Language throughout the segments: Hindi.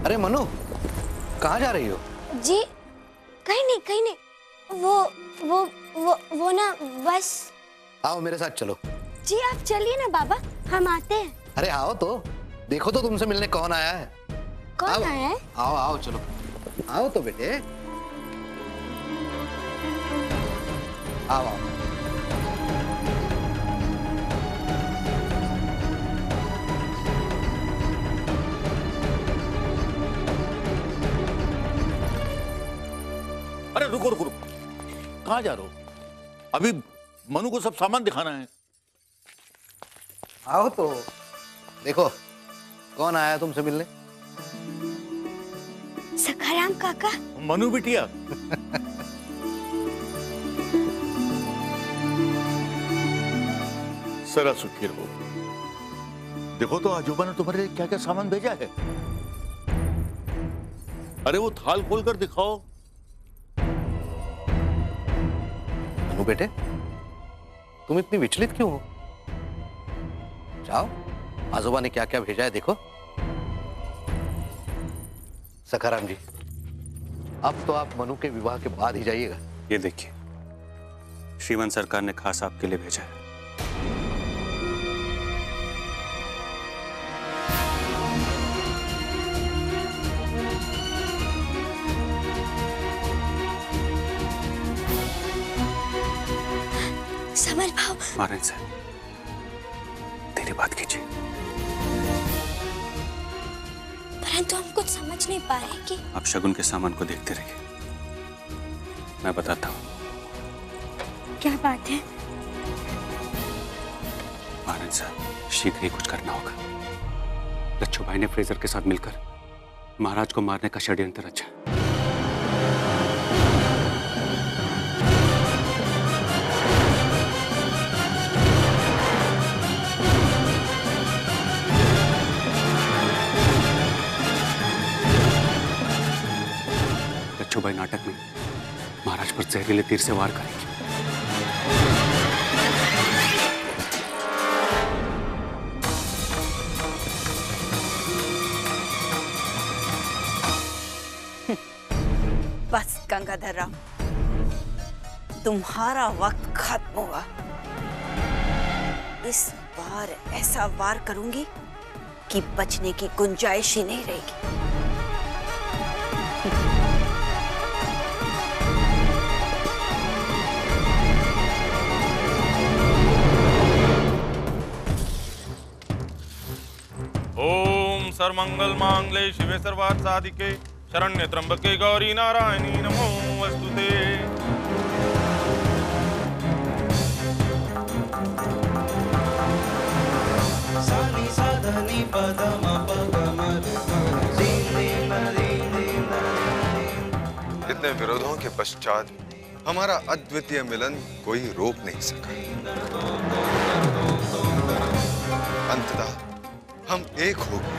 अरे मनु, कहाँ जा रही हो? जी कहीं नहीं कहीं नहीं, वो ना बस। आओ मेरे साथ चलो। जी आप चलिए ना बाबा, हम आते हैं। अरे आओ तो, देखो तो तुमसे मिलने कौन आया है। कौन आया है? आओ आओ चलो, आओ तो बेटे, आओ आओ। अरे रुको रुको रुको, कहाँ जा रहे हो? अभी मनु को सब सामान दिखाना है। आओ तो, देखो कौन आया है तुमसे मिलने। सखाराम काका। मनु बिटिया। सरा सुखी रहो। देखो तो आजोबा ने तुम्हारे लिए क्या क्या सामान भेजा है। अरे वो थाल खोल कर दिखाओ। मनु बेटे, तुम इतनी विचलित क्यों हो? जाओ, आजोबा ने क्या क्या भेजा है देखो। सखाराम जी, अब तो आप मनु के विवाह के बाद ही जाइएगा। ये देखिए, श्रीमंत सरकार ने खास आपके लिए भेजा है। समर भाव। महाराज साहब, तेरी बात कीजिए। परंतु हम कुछ समझ नहीं पा रहे कि आप शगुन के सामान को देखते रहिए, मैं बताता हूँ। क्या बात है। महाराज साहब, शीघ्र ही कुछ करना होगा। लच्छू भाई ने फ्रेजर के साथ मिलकर महाराज को मारने का षड्यंत्र रचा। लच्छू भाई नाटक में महाराज पर जहरीले तीर से वार करेंगे। बस गंगाधर राव, तुम्हारा वक्त खत्म हुआ। इस बार ऐसा वार करूंगी कि बचने की गुंजाइश ही नहीं रहेगी। ओम सर्वमंगल मांगल्ये शिवे सर्वार्थ साधिके शरण्य त्र्यंबके गौरी नारायणी नमोस्तुते। इतने विरोधों के पश्चात हमारा अद्वितीय मिलन कोई रोक नहीं सका। अंततः हम एक हो गए।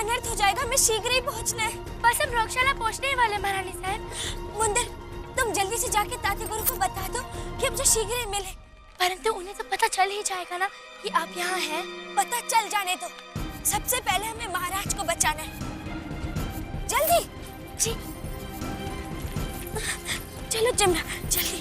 अनर्थ हो जाएगा, मैं शीघ्र ही पहुंचना है। बस हम रोगशाला पहुंचने ही वाले महारानी साहब। मुंदर, तुम जल्दी से जाके ताते गुरु को बता दो कि हमसे शीघ्र ही मिले। परंतु उन्हें तो पता चल ही जाएगा ना कि आप यहाँ हैं। पता चल जाने दो, सबसे पहले हमें महाराज को बचाना है। जल्दी जी, चलो जमुना जल्दी।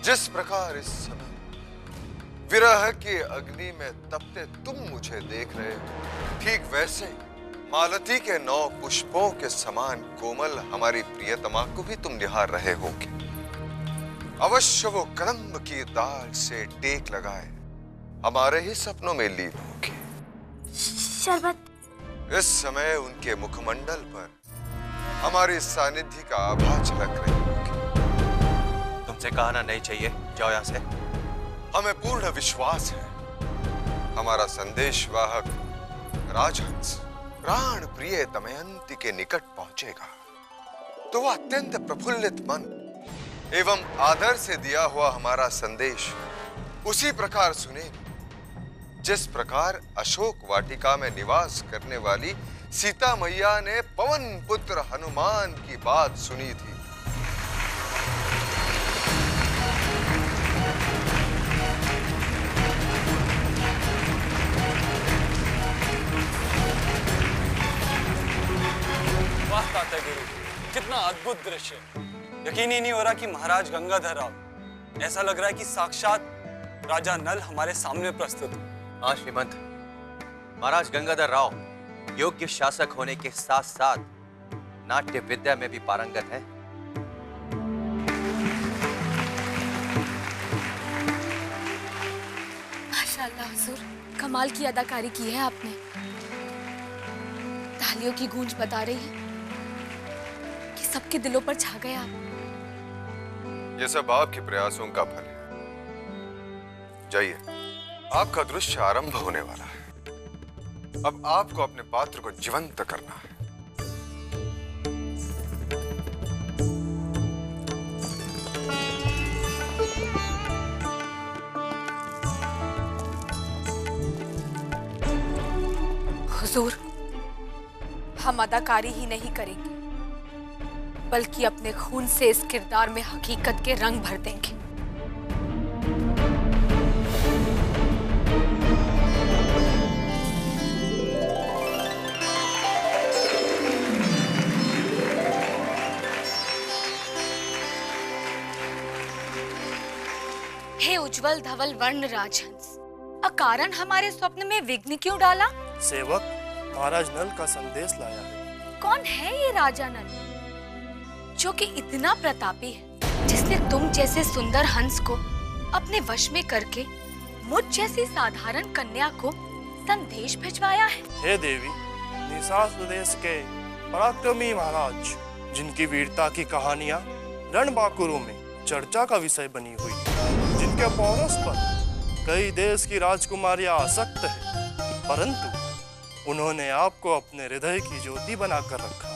जिस प्रकार इस समय विरह की अग्नि में तपते तुम मुझे देख रहे हो, ठीक वैसे मालती के 9 पुष्पों के समान कोमल हमारी प्रियतमा को भी तुम निहार रहे होगे। अवश्य वो कदम्ब की दाल से टेक लगाए हमारे ही सपनों में लीन होगी। शरबत। इस समय उनके मुखमंडल पर हमारी सानिध्य का आभा झलक रही होगी। तुमसे कहना नहीं चाहिए, जाओ यहाँ से। हमें पूर्ण विश्वास है हमारा संदेशवाहक राजहंस प्राण प्रिय दमयंती के निकट पहुंचेगा तो वह अत्यंत प्रफुल्लित मन एवं आदर से दिया हुआ हमारा संदेश उसी प्रकार सुनेगी जिस प्रकार अशोक वाटिका में निवास करने वाली सीता मैया ने पवन पुत्र हनुमान की बात सुनी थी। वाह ताते गुरु, कितना अद्भुत दृश्य। यकीन ही नहीं हो रहा कि महाराज गंगाधर राव, ऐसा लग रहा है कि साक्षात राजा नल हमारे सामने प्रस्तुत है। हाँ श्रीमंत, महाराज गंगाधर राव योग्य शासक होने के साथ साथ नाट्य विद्या में भी पारंगत है। माशाअल्लाह हुजूर, कमाल की अदाकारी की है आपने। तालियों की गूंज बता रही है कि सबके दिलों पर छा गए आप। ये सब आपके प्रयासों का फल है। जाइए, आपका दृश्य आरंभ होने वाला है। अब आपको अपने पात्र को जीवंत करना है। हुजूर, हम अदाकारी ही नहीं करेंगे बल्कि अपने खून से इस किरदार में हकीकत के रंग भर देंगे। हे उज्जवल धवल वर्ण राजहंस, अकारण हमारे स्वप्न में विघ्न क्यों डाला? सेवक महाराज नल का संदेश लाया है। कौन है ये राजा नल जो कि इतना प्रतापी है, जिसने तुम जैसे सुंदर हंस को अपने वश में करके मुझ जैसी साधारण कन्या को संदेश भिजवाया है? हे देवी, निसास देश के पराक्रमी महाराज जिनकी वीरता की कहानियां रणबांकुरों में चर्चा का विषय बनी हुई, जिनके पौरस पर कई देश की राजकुमारियां आसक्त है, परंतु उन्होंने आपको अपने हृदय की ज्योति बनाकर रखा।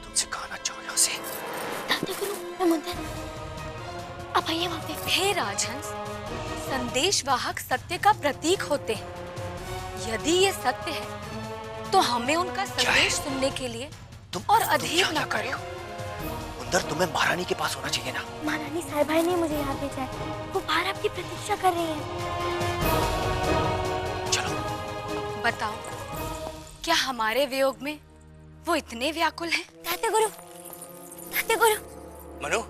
तुमसे कहना चाहो यहाँ से। अब आइए वहाँ पे। हे राजहंस, संदेशवाहक सत्य का प्रतीक होते हैं। यदि ये सत्य है तो हमें उनका संदेश सुनने के लिए और अधीर न करो। उंदर, तुम्हें महारानी के पास होना चाहिए ना। महारानी साहिबा ने मुझे यहाँ भेजा है, वो बाहर आपकी प्रतीक्षा कर रही है। चलो। बताओ, क्या हमारे वियोग में वो इतने व्याकुल हैं? ताते गुरु, ताते गुरु। मनु,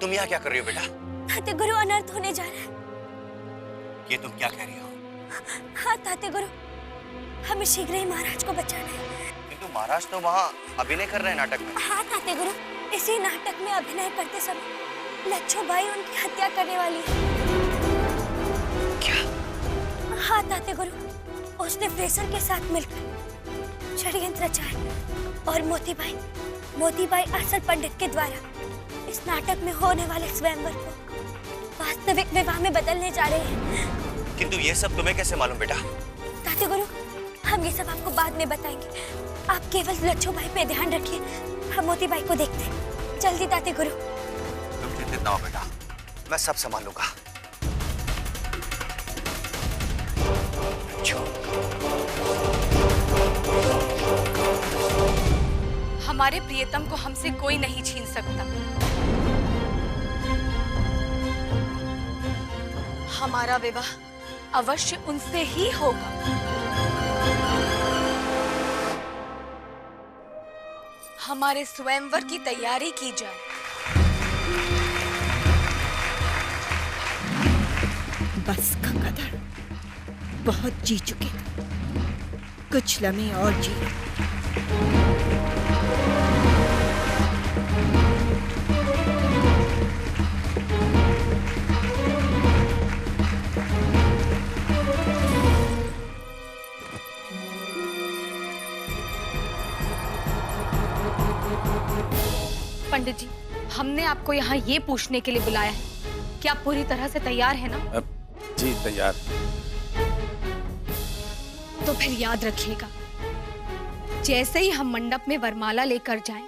तुम यहाँ क्या कर रही हो बेटा? ताते गुरु, अनर्थ होने जा रहा है। ये तुम क्या कह रही हो? हाँ ताते गुरु, हमें शीघ्र ही महाराज को बचाना है। किंतु महाराज तो वहाँ अभिनय कर रहे हैं नाटक में। हाँ ताते गुरु, इसी नाटक में अभिनय करते समय लच्छो बाई उनकी हत्या करने वाली है। क्या? हाँ ताते गुरु, उसने फ्रेजर के साथ मिलकर षड्यंत्र रचा है और मोतीबाई आसल पंडित के द्वारा इस नाटक में होने वाले स्वयंवर को वास्तविक विवाह में बदलने जा रहे हैं। किंतु ये सब तुम्हें कैसे मालूम बेटा? ताते गुरु, हम ये सब आपको बाद में बताएंगे। आप केवल लच्छो बाई पे ध्यान रखिए, हम मोतीबाई को देखते हैं। जल्दी ताते गुरु। तुम चिंतित ना हो बेटा, मैं सब संभाल लूंगा। हमारे प्रियतम को हमसे कोई नहीं छीन सकता। हमारा विवाह अवश्य उनसे ही होगा। हमारे स्वयंवर की तैयारी की जाए। बस गंगाधर, बहुत जी चुके, कुछ लम्हे और जी। पंडित जी, हमने आपको यहाँ ये पूछने के लिए बुलाया है कि आप पूरी तरह से तैयार हैं ना? जी तैयार। तो फिर याद रखिएगा, जैसे ही हम मंडप में वरमाला लेकर जाएं,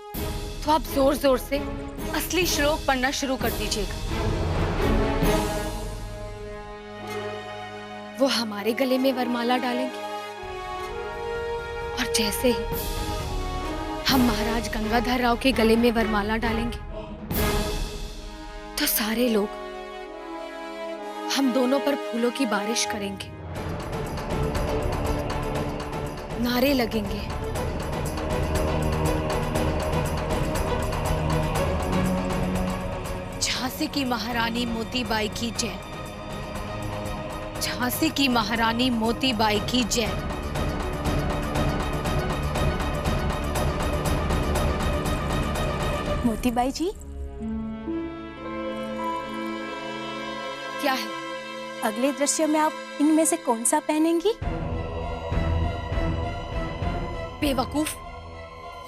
तो आप जोर जोर से असली श्लोक पढ़ना शुरू कर दीजिएगा। वो हमारे गले में वरमाला डालेंगे और जैसे ही हम महाराज गंगाधर राव के गले में वरमाला डालेंगे, तो सारे लोग हम दोनों पर फूलों की बारिश करेंगे, नारे लगेंगे, झांसी की महारानी मोतीबाई की जय, झांसी की महारानी मोतीबाई की जय। मोतीबाई जी, क्या है? अगले दृश्य में आप इनमें से कौन सा पहनेंगी? बेवकूफ,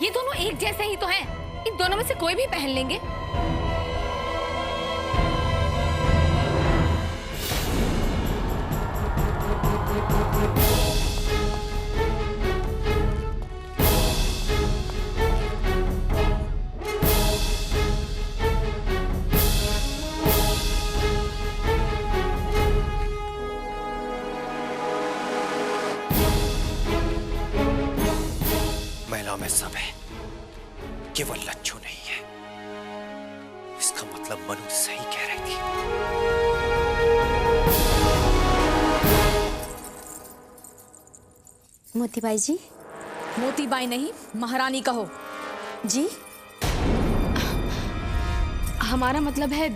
ये दोनों एक जैसे ही तो हैं। इन दोनों में से कोई भी पहन लेंगे। महिला में सब है, केवल लच्छू नहीं है। इसका मतलब मनु सही कह रही थी। मोतीबाई जी। मोतीबाई नहीं, महारानी कहो। जी, हमारा मतलब है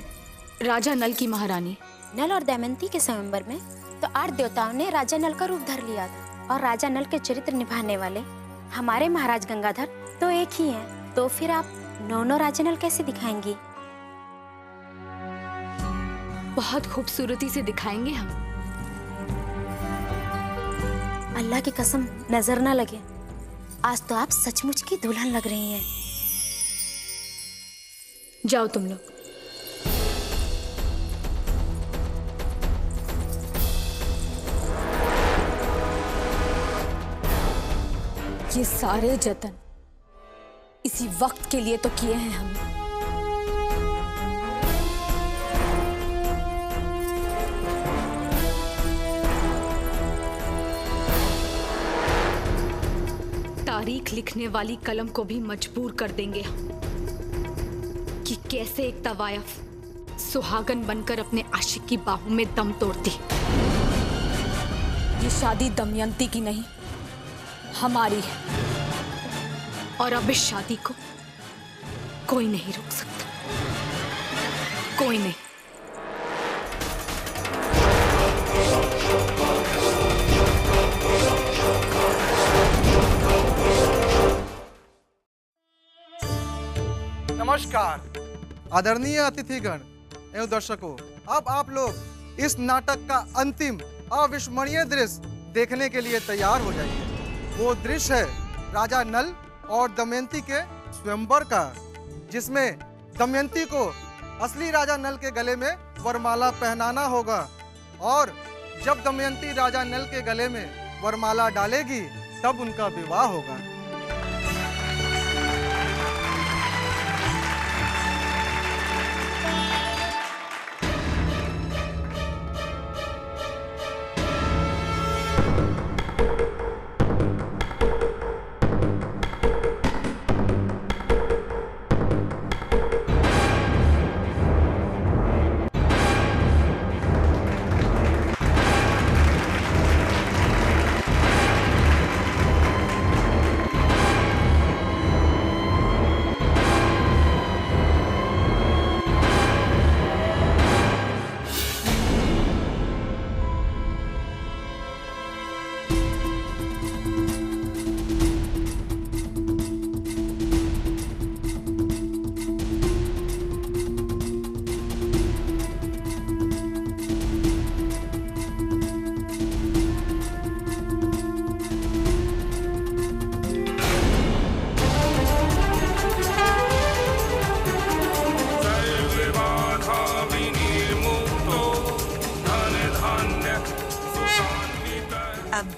राजा नल की महारानी। नल और दमयंती के स्वयंवर में तो 8 देवताओं ने राजा नल का रूप धर लिया था, और राजा नल के चरित्र निभाने वाले हमारे महाराज गंगाधर तो एक ही हैं। तो फिर आप 9 राजा नल कैसे दिखाएंगी? बहुत खूबसूरती से दिखाएंगे हम। अल्लाह की कसम नजर ना लगे, आज तो आप सचमुच की दुल्हन लग रही हैं। जाओ तुम लोग। ये सारे जतन इसी वक्त के लिए तो किए हैं हमने। तारीख लिखने वाली कलम को भी मजबूर कर देंगे हम कि कैसे एक तवायफ सुहागन बनकर अपने आशिक की बाहों में दम तोड़ती। ये शादी दमयंती की नहीं, हमारी है, और अब इस शादी को कोई नहीं रोक सकता, कोई नहीं। नमस्कार आदरणीय अतिथिगण एवं दर्शकों, अब आप लोग इस नाटक का अंतिम अविस्मरणीय दृश्य देखने के लिए तैयार हो जाइए। वो दृश्य है राजा नल और दमयंती के स्वयंवर का, जिसमें दमयंती को असली राजा नल के गले में वरमाला पहनाना होगा, और जब दमयंती राजा नल के गले में वरमाला डालेगी तब उनका विवाह होगा।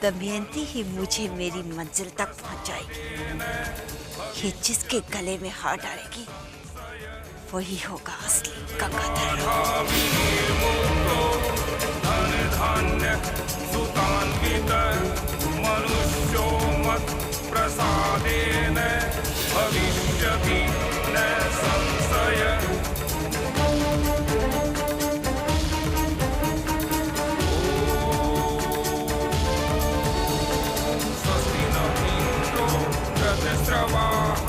दमयंती ही मुझे मेरी मंजिल तक पहुंचाएगी। ये जिसके गले में हार डालेगी वही होगा असली गंगाधर। प्रसादेन भविष्यति न संशय। स्वस्ति न इंद्रो रथस्रवाः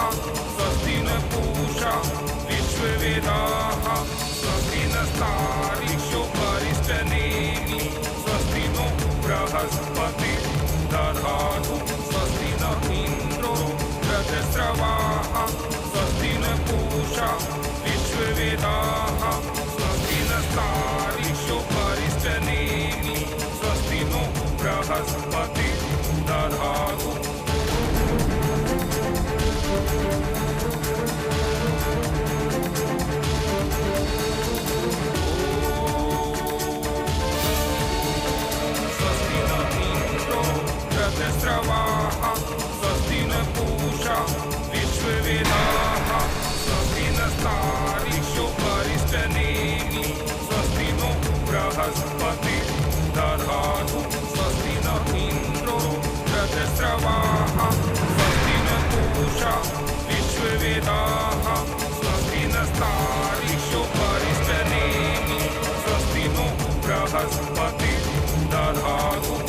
स्वस्ति न पूषा विश्ववेदाः स्वस्ति नस्तारिषु परिष्टनेमि स्वस्ति नो बृहस्पति दधातु स्वस्ति न इंद्रो रथस्रवाः स्वस्ति न पूषा विश्ववेदाः स्वस्ति नस्तारिषु परिष्टनेमि स्वस्ति नो बृहस्पति दधातु। रथस्रवाः स्वस्ति न पूषा विश्ववेदाः स्वस्ति नस्तारिषु परिष्टनेमि स्वस्ति नो बृहस्पति दधातु स्वस्ति न इंद्रो रथस्रवाः स्वस्ति न पूषा विश्ववेदाः स्वस्ति नस्तारिषु परिष्टनेमि स्वस्ति नो बृहस्पति दधातु।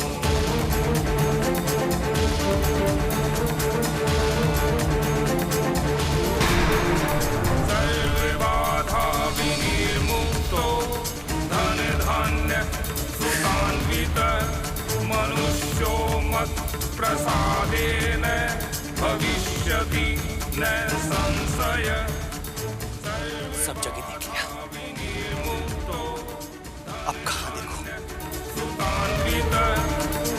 सर्वबाधा विनिर्मुक्तो धन धान्य सुखान्वित मनुष्यो मत् प्रसादेन भविष्यति न संशय। सब जगह देख लिया, अब कहाँ देखो? सुखान्वित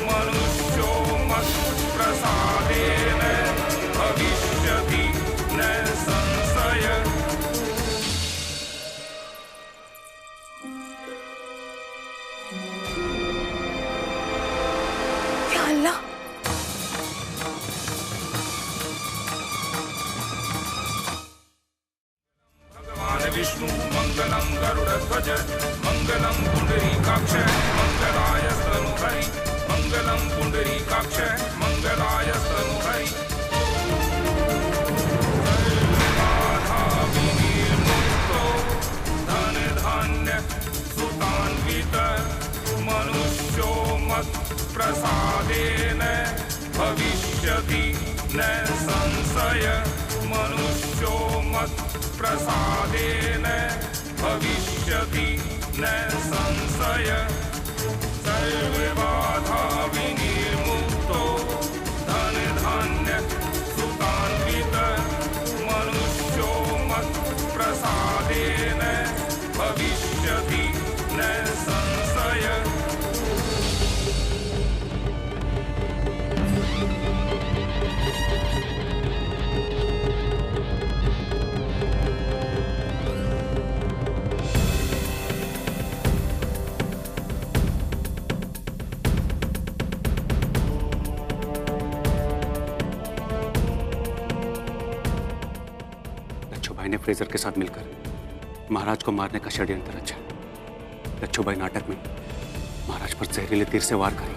मनुष्यो मत् प्रसादेन भविष्यति न संशय। या अल्लाह, भगवान विष्णु मंगलम गरुड़ध्वज मंगलम पुंडरीकाक्ष मंगलाय स्तनुहरि मंगलम पुंडरीकाक्ष मंगलाय स्तनुहरि। सर्वबाधा विनिर्मुक्तो धन धान्य सुखान्वित मनुष्यो मत् प्रसादेन भविष्यति न संशय। मनुष्यो मत् प्रसादेन भविष्यति न संशय। सर्वबाधा विनिर्मुक्तो धन धान्य सुखान्वित मनुष्यो मत् प्रसादेन भविष्यति न संशय। लच्छू भाई ने फ्रेजर के साथ मिलकर महाराज को मारने का षड्यंत्र रचा। लच्छू भाई नाटक में महाराज पर जहरीले तीर से वार करेंगे।